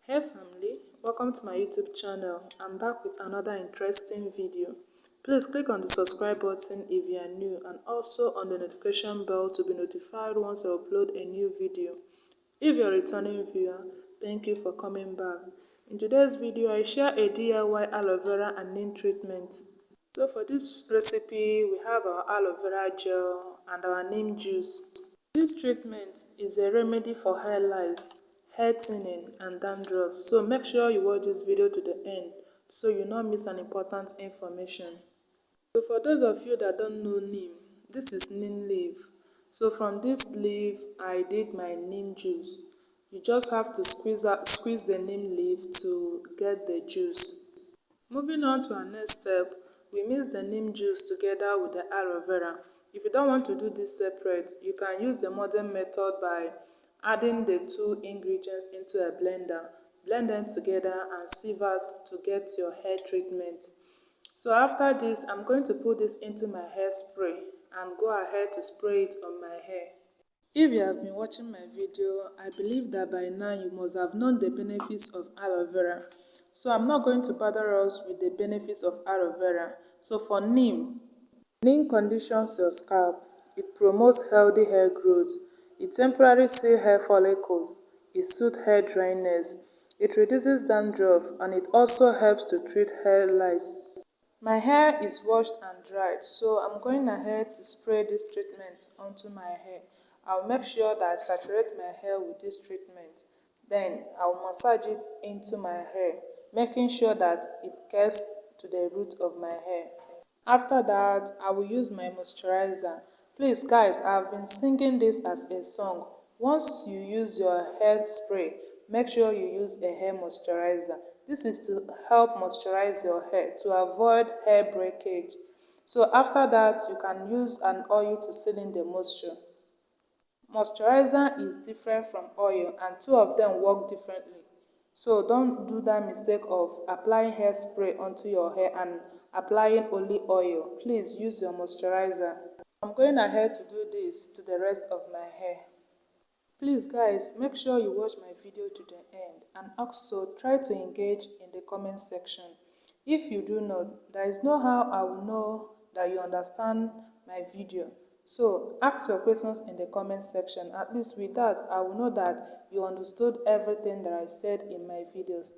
Hey family, welcome to my YouTube channel. I'm back with another interesting video. Please click on the subscribe button if you are new and also on the notification bell to be notified once I upload a new video. If you're a returning viewer, thank you for coming back. In today's video, I share a DIY aloe vera and neem treatment. So for this recipe, we have our aloe vera gel and our neem juice. This treatment is a remedy for hair lice, hair thinning and dandruff, so make sure you watch this video to the end so you not miss an important information. So for those of you that don't know neem, this is neem leaf. So from this leaf, I did my neem juice. You just have to squeeze the neem leaf to get the juice. Moving on to our next step, we mix the neem juice together with the aloe vera. If you don't want to do this separate, you can use the modern method by adding the two ingredients into a blender, blend them together and sieve out to get your hair treatment. So after this, I'm going to put this into my hairspray and go ahead to spray it on my hair. If you have been watching my video, I believe that by now you must have known the benefits of aloe vera. So I'm not going to bother us with the benefits of aloe vera. So for neem, neem conditions your scalp. It promotes healthy hair growth. It temporarily seals hair follicles. It soothes hair dryness. It reduces dandruff and it also helps to treat hair lice. My hair is washed and dried, so I'm going ahead to spray this treatment onto my hair. I'll make sure that I saturate my hair with this treatment. Then I'll massage it into my hair, making sure that it gets to the root of my hair. After that, I will use my moisturizer. Please guys, I've been singing this as a song. Once you use your hair spray, make sure you use a hair moisturizer. This is to help moisturize your hair to avoid hair breakage. So after that, you can use an oil to seal in the moisture. Moisturizer is different from oil and two of them work differently. So don't do that mistake of applying hairspray onto your hair and applying only oil. Please use your moisturizer. I'm going ahead to do this to the rest of my hair. Please guys, make sure you watch my video to the end and also try to engage in the comment section. If you do not, there is no how I will know that you understand my video. So ask your questions in the comment section. At least with that, I will know that you understood everything that I said in my videos.